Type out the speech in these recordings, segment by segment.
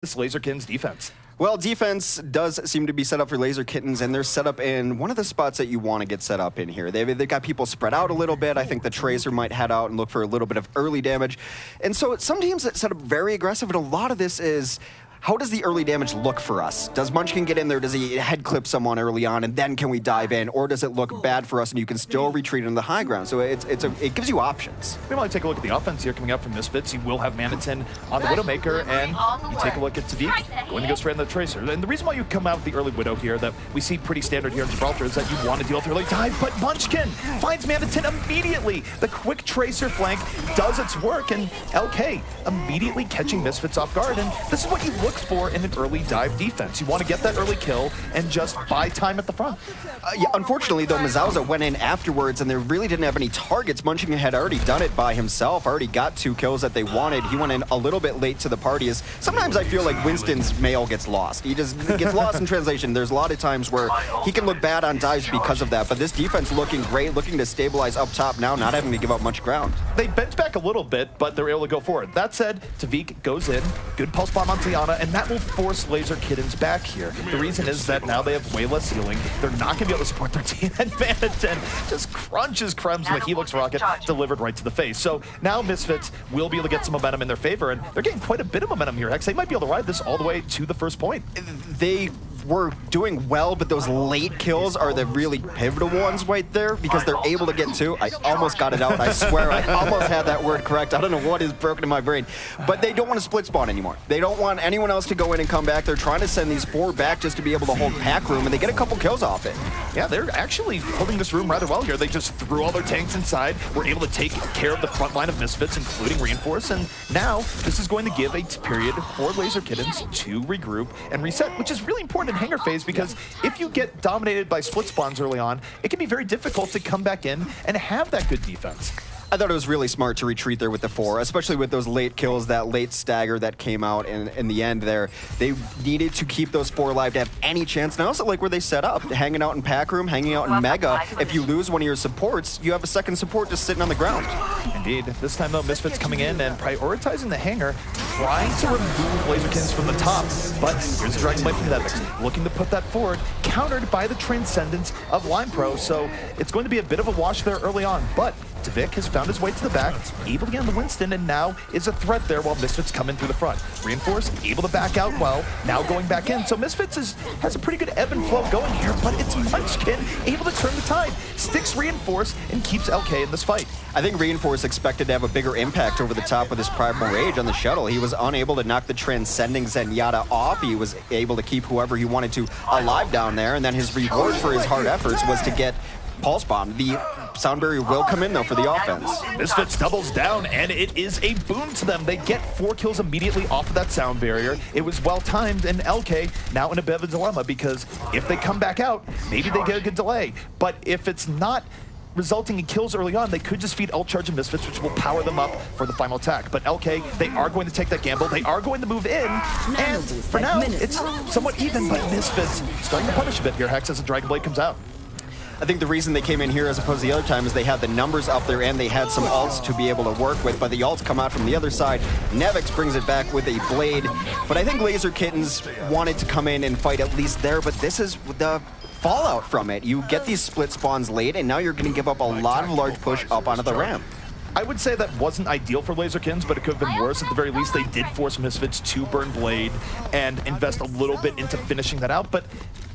this Laserkin's defense? Well, defense does seem to be set up for Laser Kittens, and they're set up in one of the spots that you want to get set up in here. They've got people spread out a little bit. I think the Tracer might head out and look for a little bit of early damage. And so some teams that set up very aggressive, and a lot of this is, how does the early damage look for us? Does Munchkin get in there? Does he head clip someone early on, and then can we dive in? Or does it look bad for us and you can still retreat into the high ground? So it gives you options. We might take a look at the offense here coming out from Misfits. You will have Manitin on the Widowmaker, and you take a look at Tavik going to go straight on the Tracer. And the reason why you come out with the early Widow here that we see pretty standard here in Gibraltar is that you want to deal with early dive, but Munchkin finds Manitin immediately. The quick Tracer flank does its work, and LK immediately catching Misfits off guard. And this is what you look for in an early dive defense. You want to get that early kill and just buy time at the front. Yeah, unfortunately, though, Mazauza went in afterwards, and they really didn't have any targets. Munchkin had already done it by himself, already got 2 kills that they wanted. He went in a little bit late to the party. Sometimes I feel like Winston's mail gets lost. He just gets lost in translation. There's a lot of times where he can look bad on dives because of that, but this defense looking great, looking to stabilize up top now, not having to give up much ground. They bent back a little bit, but they're able to go forward. That said, Tavik goes in, good pulse bomb on Tiana, and that will force Laser Kittens back here. The reason is that now they have way less healing. They're not going to be able to support their team, and Manitin just crunches Krems with a Helix Rocket delivered right to the face. So now Misfits will be able to get some momentum in their favor, and they're getting quite a bit of momentum here, Hex. They might be able to ride this all the way to the first point. They were doing well, but those late kills are the really pivotal ones right there because they're able to get 2. I almost got it out. I swear I almost had that word correct. I don't know what is broken in my brain, but they don't want to split spawn anymore. They don't want anyone else to go in and come back. They're trying to send these 4 back just to be able to hold pack room, and they get a couple kills off it. Yeah, they're actually holding this room rather well here. They just threw all their tanks inside, were able to take care of the front line of Misfits, including Reinforce, and now this is going to give a period for Laser Kittens to regroup and reset, which is really important in hangar phase because if you get dominated by split spawns early on, it can be very difficult to come back in and have that good defense. I thought it was really smart to retreat there with the 4, especially with those late kills, that late stagger that came out in the end there. They needed to keep those 4 alive to have any chance. And I also like where they set up, hanging out in pack room, hanging out in Mega. If you lose one of your supports, you have a second support just sitting on the ground. Indeed. This time, though, Misfits coming in and prioritizing the hangar, trying to remove Laserkins from the top. But here's the Dragon Blade from Nevix, looking to put that forward, countered by the Transcendence of Line Pro. So it's going to be a bit of a wash there early on. But Tavik has found his way to the back, able to get on the Winston, and now is a threat there while Misfits come in through the front. Reinforce, able to back out well, now going back in. So Misfits has a pretty good ebb and flow going here, but it's Munchkin able to turn the tide, sticks Reinforce, and keeps LK in this fight. I think Reinforce expected to have a bigger impact over the top with his Primal Rage on the shuttle. He was unable to knock the Transcending Zenyatta off. He was able to keep whoever he wanted to alive down there, and then his reward for his hard efforts was to get Pulse Bomb. The Sound Barrier will come in, though, for the offense. Misfits doubles down, and it is a boon to them. They get 4 kills immediately off of that Sound Barrier. It was well-timed, and LK now in a bit of a dilemma, because if they come back out, maybe they get a good delay. But if it's not resulting in kills early on, they could just feed Ult Charge and Misfits, which will power them up for the final attack. But LK, they are going to take that gamble. They are going to move in, and for now, it's somewhat even, but Misfits starting to punish a bit here, Hex, as the Dragon Blade comes out. I think the reason they came in here as opposed to the other time is they had the numbers up there and they had some ults to be able to work with, but the ults come out from the other side. Nevix brings it back with a blade, but I think Laser Kittens wanted to come in and fight at least there, but this is the fallout from it. You get these split spawns late, and now you're going to give up a lot of large push up onto the ramp. I would say that wasn't ideal for Laserkins, but it could have been worse. At the very least, they did force Misfits to burn Blade and invest a little bit into finishing that out. But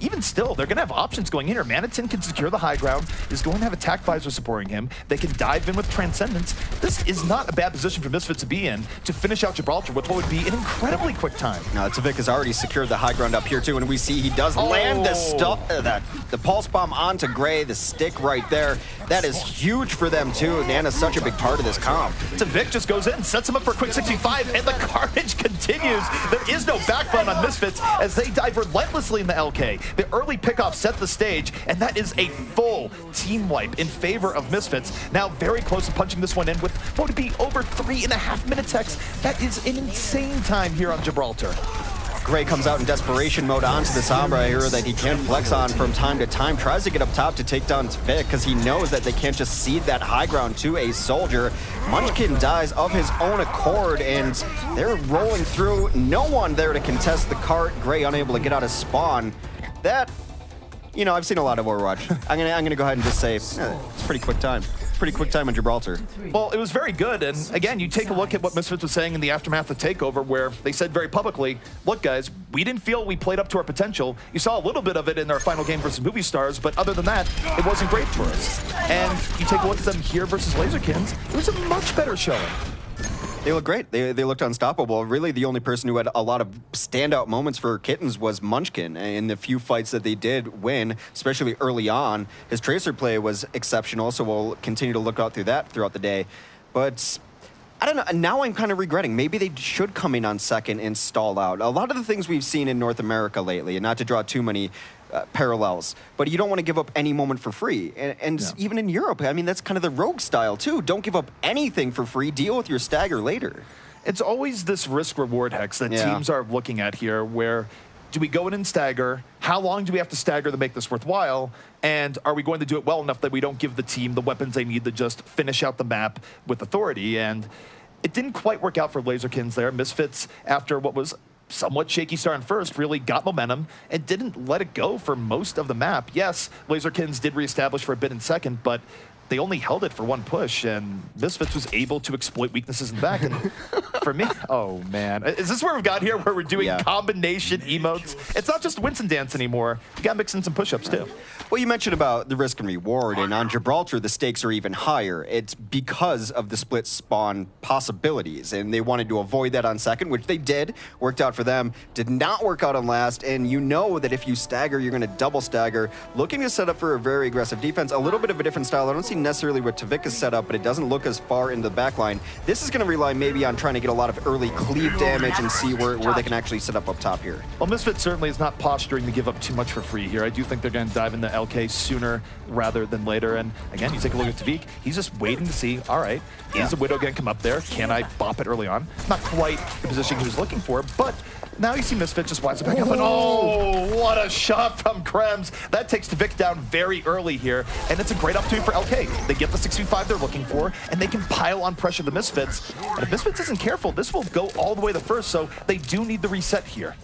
even still, they're going to have options going in here. Manitin can secure the high ground, is going to have Attack Visor supporting him. They can dive in with Transcendence. This is not a bad position for Misfits to be in to finish out Gibraltar with what would be an incredibly quick time. Now, Tavik has already secured the high ground up here, too, and we see he does land the Pulse Bomb onto Gray, the stick right there. That is huge for them, too. Nana's such a big part of this comp. Tavik just goes in, sets him up for a quick 65, and the carnage continues. There is no backbone on Misfits as they dive relentlessly in the LK. The early pickoff set the stage, and that is a full team wipe in favor of Misfits. Now very close to punching this one in with what would be over 3.5 minutes, Hex. That is an insane time here on Gibraltar. Gray comes out in desperation mode onto the Sombra here that he can flex on from time to time. Tries to get up top to take down Tvik because he knows that they can't just cede that high ground to a soldier. Munchkin dies of his own accord, and they're rolling through. No one there to contest the cart. Gray unable to get out of spawn. That, you know, I've seen a lot of Overwatch. I'm gonna go ahead and just say it's a pretty quick time. Pretty quick time in Gibraltar. Well, it was very good, and again, you take a look at what Misfits was saying in the aftermath of TakeOver, where they said very publicly, look guys, we didn't feel we played up to our potential. You saw a little bit of it in their final game versus Movie Stars, but other than that, it wasn't great for us. And you take a look at them here versus Laserkins, it was a much better showing. They look great. They looked unstoppable. Really, the only person who had a lot of standout moments for Kittenz was Munchkin. In the few fights that they did win, especially early on, his Tracer play was exceptional, so we'll continue to look out through that throughout the day. But I don't know. Now I'm kind of regretting. Maybe they should come in on second and stall out. A lot of the things we've seen in North America lately, and not to draw too many parallels, but you don't want to give up any moment for free. And Yeah. even in Europe, I mean, that's kind of the rogue style too. Don't give up anything for free. Deal with your stagger later. It's always this risk-reward hex that Yeah. teams are looking at here, where do we go in and stagger? How long do we have to stagger to make this worthwhile? And are we going to do it well enough that we don't give the team the weapons they need to just finish out the map with authority? And it didn't quite work out for Laserkins there. Misfits, after what was somewhat shaky start in first, really got momentum and didn't let it go for most of the map. Yes, Laserkins did reestablish for a bit in second, but they only held it for one push, and Misfits was able to exploit weaknesses in the back. And for me, oh man, is this where we've got here, where we're doing combination emotes? It's not just Winston dance anymore. You got to mix in some push-ups too. Well, you mentioned about the risk and reward, and on Gibraltar, the stakes are even higher. It's because of the split spawn possibilities, and they wanted to avoid that on second, which they did. Worked out for them. Did not work out on last, and you know that if you stagger, you're going to double stagger. Looking to set up for a very aggressive defense, a little bit of a different style. I don't see necessarily what Tvik is set up, but it doesn't look as far into the back line. This is going to rely maybe on trying to get a lot of early cleave damage and see where they can actually set up top here. Well, Misfits certainly is not posturing to give up too much for free here. I do think they're going to dive into LK sooner rather than later. And again, you take a look at Tvik, he's just waiting to see, all right, is the Widow going to come up there? Can I bop it early on? Not quite the position he was looking for, but now you see Misfits just winds it back up, and oh, what a shot from Krems. That takes Tvik down very early here, and it's a great opportunity for LK. They get the 6v5 they're looking for, and they can pile on pressure the Misfits. And if Misfits isn't careful, this will go all the way to first, so they do need the reset here.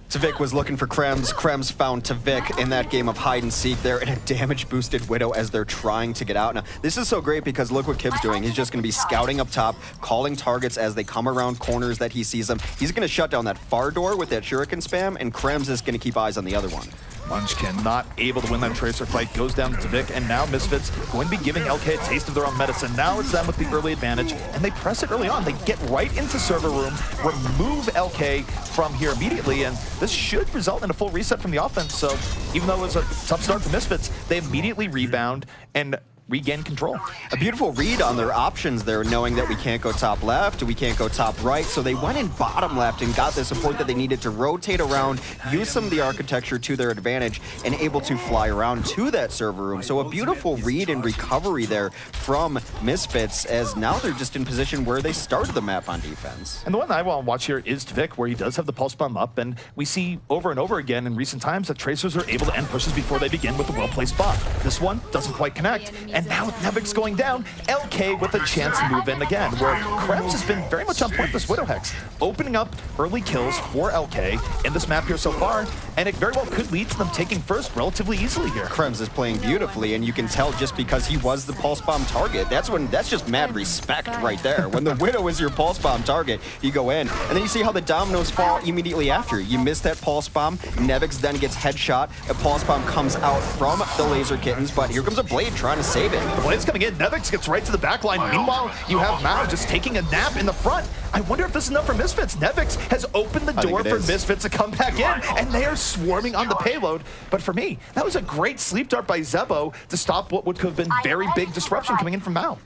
Tvik was looking for Krems. Krems found Tvik in that game of hide and seek there, and a damage-boosted Widow as they're trying to get out. Now, this is so great because look what Kib's doing. He's just going to be scouting up top, calling targets as they come around corners that he sees them. He's going to shut down that far door with that shuriken spam, and Krems is going to keep eyes on the other one. Munchkin not able to win that Tracer fight, goes down to Tvik, and now Misfits going to be giving LK a taste of their own medicine. Now it's them with the early advantage, and they press it early on. They get right into server room, remove LK from here immediately, and this should result in a full reset from the offense. So even though it was a tough start for Misfits, they immediately rebound and regain control. A beautiful read on their options there, knowing that we can't go top left, we can't go top right, so they went in bottom left and got the support that they needed to rotate around, use some of the architecture to their advantage, and able to fly around to that server room. So a beautiful read and recovery there from Misfits, as now they're just in position where they started the map on defense. And the one that I want to watch here is Tvik, where he does have the pulse bomb up, and we see over and over again in recent times that Tracers are able to end pushes before they begin with a well-placed bomb. This one doesn't quite connect. And now with Nevik's going down, LK with a chance to move in again, where Krebs has been very much on point this Widow Hex, opening up early kills for LK in this map here so far, and it very well could lead to them taking first relatively easily here. Krebs is playing beautifully, and you can tell just because he was the pulse bomb target. That's just mad respect right there. When the Widow is your pulse bomb target, you go in, and then you see how the dominoes fall immediately after. You miss that pulse bomb, Nevix then gets headshot, a pulse bomb comes out from the Laser Kittens, but here comes a Blade trying to save it. The Blade's coming in, Nevix gets right to the back line. Meanwhile, you have Mao just taking a nap in the front. I wonder if this is enough for Misfits. Nevix has opened the door for Misfits to come back in, and they are swarming on the payload. But for me, that was a great sleep dart by Zebo to stop what would have been very big disruption coming in from Mao.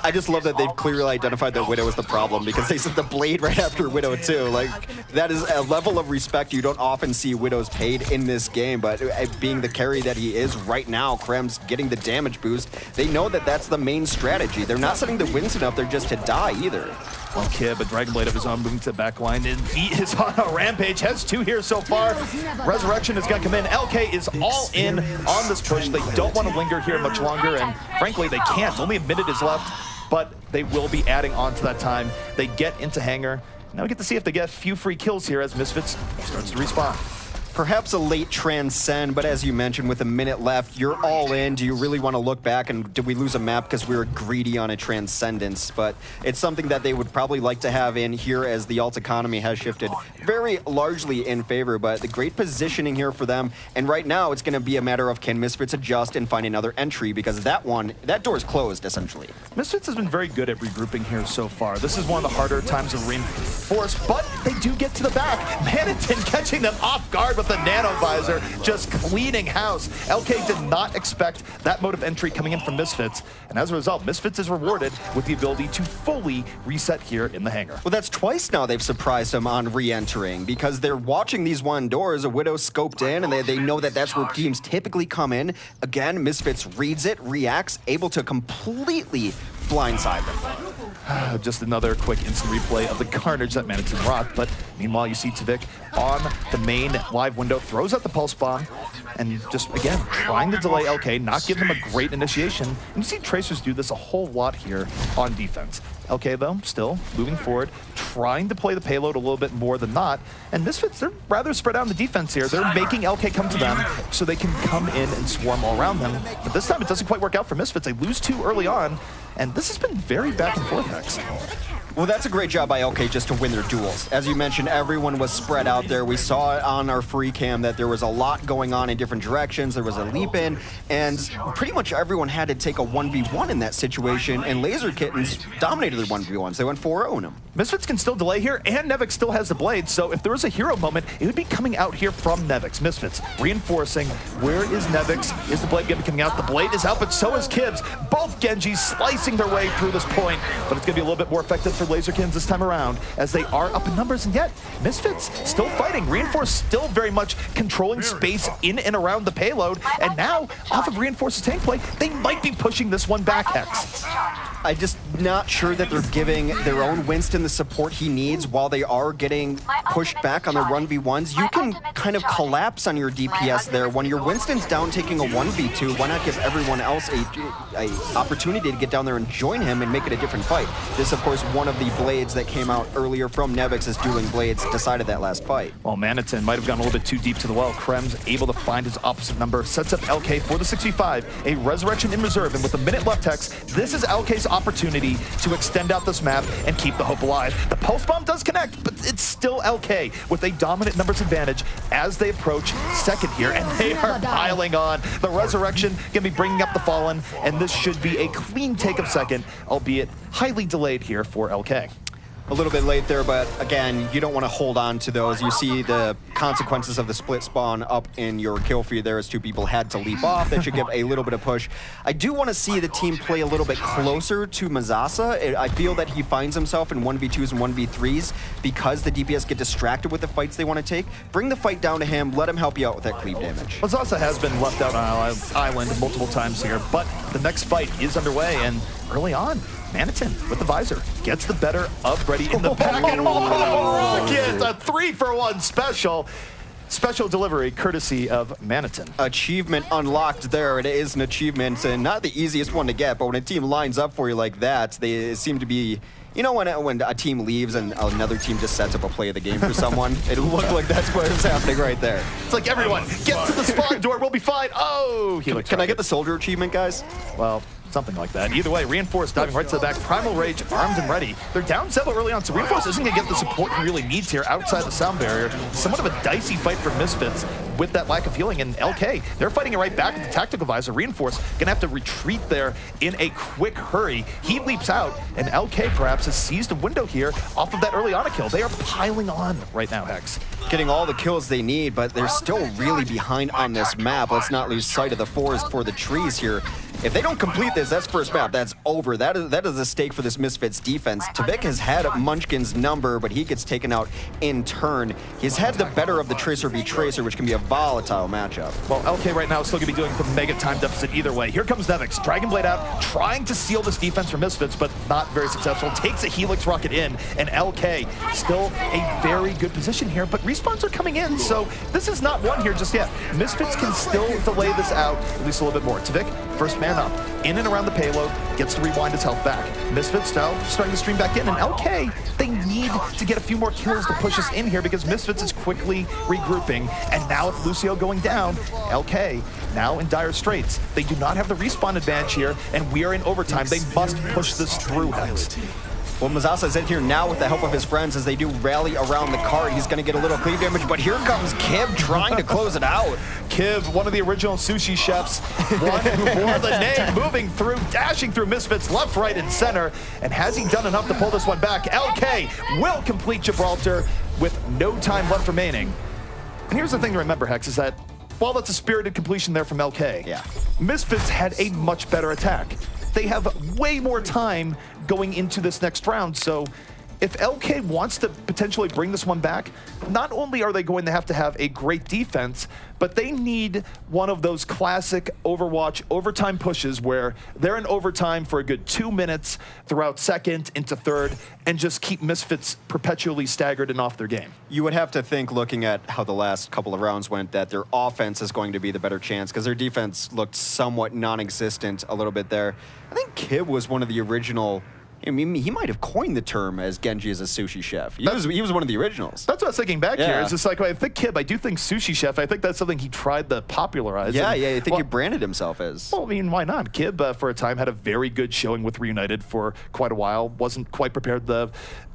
I just love that they've clearly identified that Widow is the problem, because they sent the Blade right after Widow too. Like, that is a level of respect you don't often see Widows paid in this game, but being the carry that he is right now, Krem's getting the damage boost. They know that that's the main strategy. They're not setting the Winston up, they're just to die either. Well, Kib, a Dragon Blade of his own, moving to the back line, and he is on a rampage. Has 2 here so far. Resurrection is going to come in. LK is all in on this push. They don't want to linger here much longer, and frankly, they can't. Only a minute is left, but they will be adding on to that time. They get into hangar. Now we get to see if they get a few free kills here as Misfits starts to respawn. Perhaps a late transcend, but as you mentioned, with a minute left, you're all in. Do you really want to look back and did we lose a map because we were greedy on a transcendence? But it's something that they would probably like to have in here as the alt economy has shifted very largely in favor, but the great positioning here for them. And right now, it's going to be a matter of can Misfits adjust and find another entry because that door is closed, essentially. Misfits has been very good at regrouping here so far. This is one of the harder times of reinforce, but they do get to the back. Manitin catching them off guard with the nano visor, just cleaning house. LK did not expect that mode of entry coming in from Misfits, and as a result, Misfits is rewarded with the ability to fully reset here in the hangar. Well, that's twice now they've surprised him on re-entering because they're watching these one doors. A Widow scoped in, and they know that that's where teams typically come in. Again, Misfits reads it, reacts, able to completely blindside them. Just another quick instant replay of the carnage that Manitin wrought, but meanwhile you see Tvik on the main live window, throws out the pulse bomb, and just, again, trying to delay LK, not give them a great initiation. And you see Tracers do this a whole lot here on defense. LK, though, still moving forward, trying to play the payload a little bit more than not. And Misfits, they're rather spread out on the defense here. They're making LK come to them so they can come in and swarm all around them. But this time it doesn't quite work out for Misfits. They lose 2 early on, and this has been very back and forth, Hex. Well, that's a great job by LK just to win their duels. As you mentioned, everyone was spread out there. We saw it on our free cam that there was a lot going on in different directions. There was a leap in, and pretty much everyone had to take a 1v1 in that situation, and Laser Kittens dominated their 1v1s. They went 4-0 in them. Misfits can still delay here, and Nevix still has the blade, so if there was a hero moment, it would be coming out here from Nevix. Misfits reinforcing. Where is Nevix? Is the blade going to be coming out? The blade is out, but so is Kibbs. Both Genjis slicing their way through this point, but it's going to be a little bit more effective for Laserkins this time around, as they are up in numbers, and yet Misfits still fighting. Reinforce still very much controlling space in and around the payload, and now, off of Reinforce's tank play, they might be pushing this one back, Hex. I'm just not sure that they're giving their own Winston the support he needs while they are getting pushed back on their 1v1s. You can kind of collapse on your DPS there. When your Winston's down taking a 1v2, why not give everyone else a opportunity to get down there and join him and make it a different fight? This, of course, one of the blades that came out earlier from Nevix's dueling blades decided that last fight. Well, Manitin might have gone a little bit too deep to the well. Krem's able to find his opposite number, sets up LK for the 65, a resurrection in reserve, and with a minute left, Hex, this is LK's opportunity to extend out this map and keep the hope alive. The pulse bomb does connect, but it's still LK with a dominant numbers advantage as they approach second here, and they are piling on. The resurrection gonna be bringing up the fallen, and this should be a clean take of second, albeit highly delayed here for LK. A little bit late there, but again, you don't want to hold on to those. You see the consequences of the split spawn up in your kill feed there as 2 people had to leap off. That should give a little bit of push. I do want to see the team play a little bit closer to Mazasa. I feel that he finds himself in 1v2s and 1v3s because the DPS get distracted with the fights they want to take. Bring the fight down to him. Let him help you out with that cleave damage. Mazasa has been left out on island multiple times here, but the next fight is underway, and early on, Manitin with the visor gets the better of Brady in the back, and what a rocket! A 3-for-1 special delivery courtesy of Manitin. Achievement unlocked there. It is an achievement, and not the easiest one to get, but when a team lines up for you like that, they seem to be... You know, when a team leaves and another team just sets up a play of the game for someone, it looked like that's what was happening right there. It's like, everyone, get to the spawn door, we'll be fine. Oh, can I get the soldier achievement, guys? Well, something like that. Either way, Reinforce diving right to the back. Primal Rage armed and ready. They're down several early on, so Reinforce isn't going to get the support he really needs here outside the sound barrier. Somewhat of a dicey fight for Misfits with that lack of healing, and LK, they're fighting it right back with the tactical visor. Reinforce going to have to retreat there in a quick hurry. He leaps out, and LK perhaps has seized a window here off of that early on kill. They are piling on right now, Hex. Getting all the kills they need, but they're still really behind on this map. Let's not lose sight of the forest for the trees here. If they don't complete this, that's first map. That's over. That is a stake for this Misfits defense. Tvik has had Munchkin's number, but he gets taken out in turn. He's had the better of the Tracer v Tracer, which can be a volatile matchup. Well, LK right now is still going to be doing the mega time deficit either way. Here comes Nevix, Dragon Blade out, trying to seal this defense for Misfits, but not very successful. Takes a Helix Rocket in, and LK still a very good position here, but respawns are coming in, so this is not one here just yet. Misfits can still delay this out at least a little bit more. Tvik, first man up, in and around the payload, gets to rewind his health back. Misfits now starting to stream back in, and LK, they need to get a few more kills to push us in here because Misfits is quickly regrouping, and now with Lucio going down, LK now in dire straits. They do not have the respawn advantage here, and we are in overtime. They must push this through, Hex. Well, Mazasa is in here now with the help of his friends as they do rally around the cart. He's going to get a little cleave damage, but here comes Kib trying to close it out. Kib, one of the original sushi chefs, one who bore the name, moving through, dashing through Misfits left, right, and center. And has he done enough to pull this one back? LK will complete Gibraltar with no time left remaining. And here's the thing to remember, Hex, is that while that's a spirited completion there from LK, Misfits had a much better attack. They have way more time going into this next round, so if LK wants to potentially bring this one back, not only are they going to have a great defense, but they need one of those classic Overwatch overtime pushes where they're in overtime for a good 2 minutes throughout second into third and just keep Misfits perpetually staggered and off their game. You would have to think, looking at how the last couple of rounds went, that their offense is going to be the better chance because their defense looked somewhat non-existent a little bit there. I think Kib was one of the original... I mean, he might have coined the term as Genji as a sushi chef. He was one of the originals. That's what I was thinking back here. It's just like, I think Kib, I do think sushi chef. I think that's something he tried to popularize. Yeah, I think he branded himself as. Well, I mean, why not? Kib, for a time, had a very good showing with Reunited for quite a while. Wasn't quite prepared.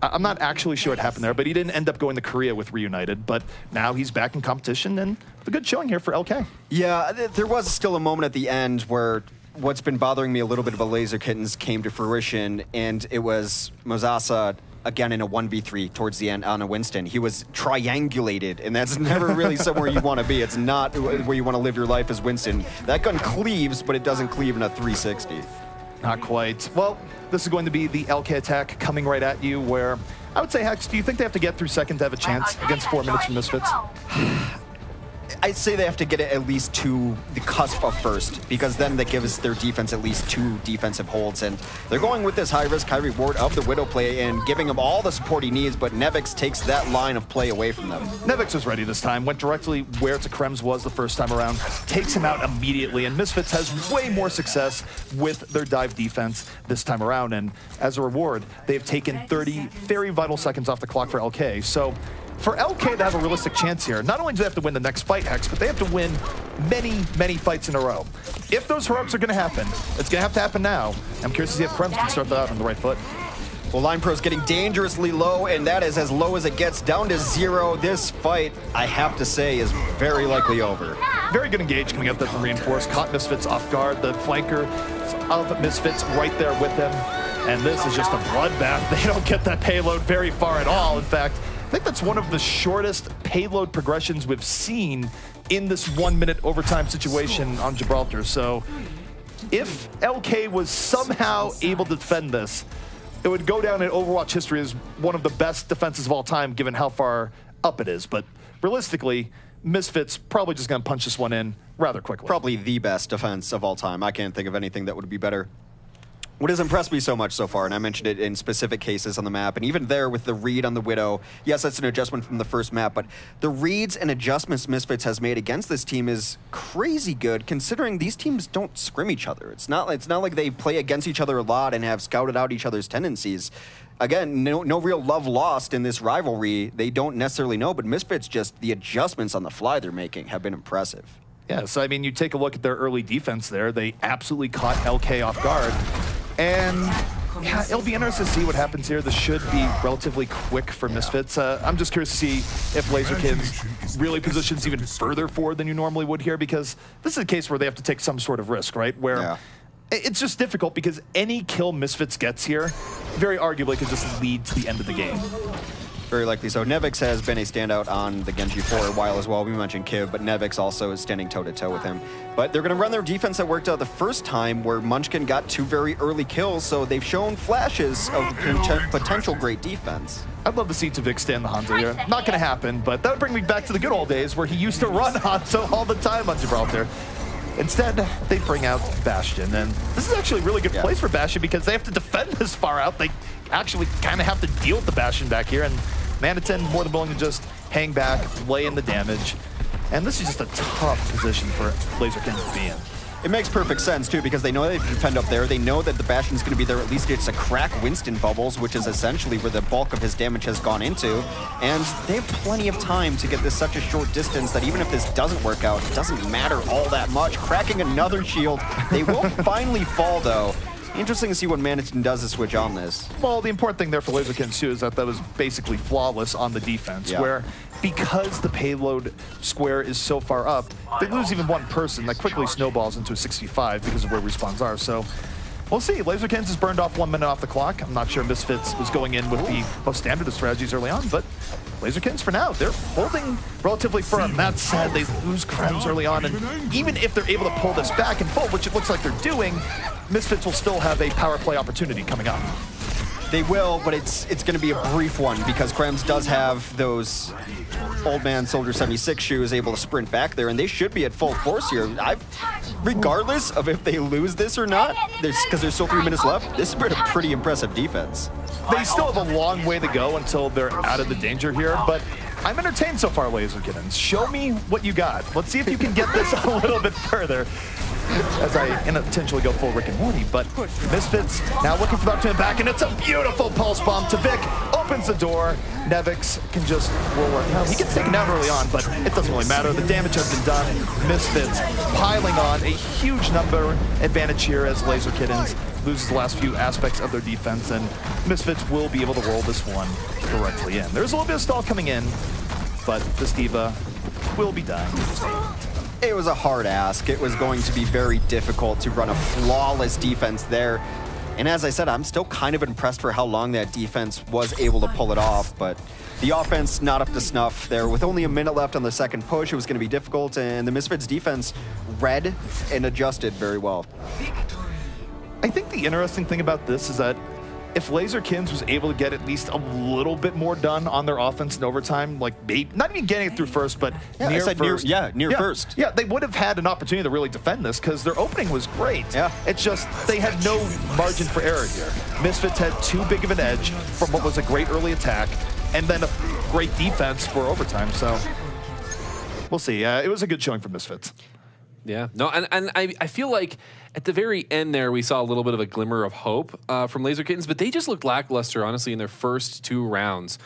I'm not actually sure what happened there, but he didn't end up going to Korea with Reunited. But now he's back in competition, and a good showing here for LK. Yeah, there was still a moment at the end where what's been bothering me a little bit about Laser Kittens came to fruition, and it was Mozasa again in a 1v3 towards the end on a Winston. He was triangulated, and that's never really somewhere you want to be. It's not where you want to live your life as Winston. That gun cleaves, but it doesn't cleave in a 360. Not quite. Well, this is going to be the LK attack coming right at you, where I would say, Hex, do you think they have to get through second to have a chance against 4 minutes from Misfits? I'd say they have to get it at least to the cusp of first, because then that gives their defense at least 2 defensive holds. And they're going with this high-risk, high-reward of the Widow play and giving him all the support he needs, but Nevix takes that line of play away from them. Nevix was ready this time, went directly where Kremz was the first time around, takes him out immediately, and Misfits has way more success with their dive defense this time around. And as a reward, they've taken 30 very vital seconds off the clock for LK. So for LK to have a realistic chance here, not only do they have to win the next fight, Hex, but they have to win many, many fights in a row. If those heroics are going to happen, it's going to have to happen now. I'm curious to see if Kremz can start that out on the right foot. Well, Line Pro's getting dangerously low, and that is as low as it gets, down to 0. This fight, I have to say, is very likely over. Very good engage coming up there from Reinforce. Caught Misfits off guard. The flanker of Misfits right there with them. And this is just a bloodbath. They don't get that payload very far at all. In fact, I think that's one of the shortest payload progressions we've seen in this 1 minute overtime situation on Gibraltar. So if LK was somehow able to defend this, it would go down in Overwatch history as one of the best defenses of all time, given how far up it is. But realistically, Misfits probably just going to punch this one in rather quickly. Probably the best defense of all time. I can't think of anything that would be better. What has impressed me so much so far, and I mentioned it in specific cases on the map, and even there with the read on the Widow, yes, that's an adjustment from the first map, but the reads and adjustments Misfits has made against this team is crazy good, considering these teams don't scrim each other. It's not like they play against each other a lot and have scouted out each other's tendencies. Again, no real love lost in this rivalry. They don't necessarily know, but Misfits, just the adjustments on the fly they're making have been impressive. Yeah, so I mean, you take a look at their early defense there. They absolutely caught LK off guard. And yeah, it'll be interesting to see what happens here. This should be relatively quick for Misfits. I'm just curious to see if Laserkins really positions even further forward than you normally would here, because this is a case where they have to take some sort of risk, right? Where it's just difficult because any kill Misfits gets here very arguably could just lead to the end of the game. Very likely so. Nevix has been a standout on the Genji for a while as well. We mentioned Kiv, but Nevix also is standing toe-to-toe with him. But they're going to run their defense that worked out the first time where Munchkin got 2 very early kills, so they've shown flashes of potential great defense. I'd love to see Tavik stand the Hanzo here. Not going to happen, but that would bring me back to the good old days where he used to run Hanzo all the time on Gibraltar. Instead, they bring out Bastion, and this is actually a really good place for Bastion because they have to defend this far out. They actually kind of have to deal with the Bastion back here, and Manitin more than willing to just hang back, lay in the damage. And this is just a tough position for LaserKings to be in. It makes perfect sense, too, because they know they defend up there. They know that the Bastion's going to be there. At least it's to crack Winston bubbles, which is essentially where the bulk of his damage has gone into. And they have plenty of time to get this such a short distance that even if this doesn't work out, it doesn't matter all that much. Cracking another shield. They will finally fall, though. Interesting to see what Manitin does to switch on this. Well, the important thing there for LaserKings too is that was basically flawless on the defense, where because the payload square is so far up, they lose even one person that quickly snowballs into a 65 because of where respawns are. So we'll see. LaserKings has burned off 1 minute off the clock. I'm not sure Misfits was going in with the most standard of strategies early on, but LaserKings for now, they're holding relatively firm. That said, they lose Krems early on, and even if they're able to pull this back and full, which it looks like they're doing, Misfits will still have a power play opportunity coming up. They will, but it's going to be a brief one because Krems does have those Old Man Soldier 76 shoes able to sprint back there, and they should be at full force here. Regardless of if they lose this or not, because there's still 3 minutes left, this has been a pretty impressive defense. They still have a long way to go until they're out of the danger here, but I'm entertained so far, LaserKings. Show me what you got. Let's see if you can get this a little bit further as I potentially go full Rick and Morty. But Misfits now looking for the opportunity back, and it's a beautiful pulse bomb. Tavik opens the door. Nevix can just roll it. Now, he gets taken down early on, but it doesn't really matter. The damage has been done. Misfits piling on a huge number advantage here as LaserKings loses the last few aspects of their defense, and Misfits will be able to roll this one directly in. There's a little bit of stall coming in, but this diva will be done. It was a hard ask. It was going to be very difficult to run a flawless defense there. And as I said, I'm still kind of impressed for how long that defense was able to pull it off, but the offense not up to snuff there. With only a minute left on the second push, it was going to be difficult, and the Misfits defense read and adjusted very well. I think the interesting thing about this is that if LaserKings was able to get at least a little bit more done on their offense in overtime, like not even getting it through first, but near first. Near first. Yeah, they would have had an opportunity to really defend this because their opening was great. Yeah. It's just they had no margin for error here. Misfits had too big of an edge from what was a great early attack and then a great defense for overtime. So we'll see. It was a good showing for Misfits. Yeah, no, and I feel like at the very end there, we saw a little bit of a glimmer of hope from LaserKings, but they just looked lackluster, honestly, in their first 2 rounds.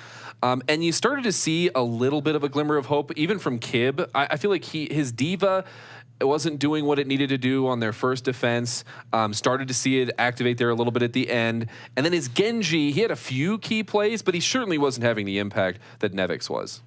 And you started to see a little bit of a glimmer of hope, even from Kib. I feel like his diva wasn't doing what it needed to do on their first defense. Started to see it activate there a little bit at the end. And then his Genji, he had a few key plays, but he certainly wasn't having the impact that Nevix was.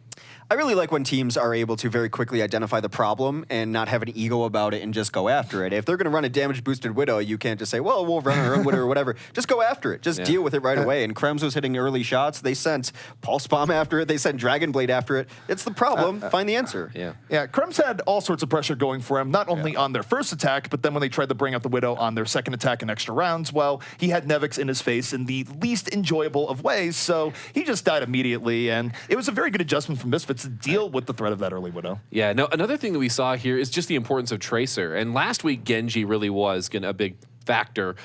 I really like when teams are able to very quickly identify the problem and not have an ego about it and just go after it. If they're going to run a damage-boosted Widow, you can't just say, well, we'll run our own Widow or whatever. Just go after it. Just deal with it right away. And Krems was hitting early shots. They sent Pulse Bomb after it. They sent Dragon Blade after it. It's the problem. Find the answer. Yeah, Krems had all sorts of pressure going for him, not only on their first attack, but then when they tried to bring out the Widow on their second attack in extra rounds, well, he had Nevix in his face in the least enjoyable of ways, so he just died immediately, and it was a very good adjustment from Misfits to deal with the threat of that early Widow. Yeah, no, another thing that we saw here is just the importance of Tracer, and last week Genji really was a big factor.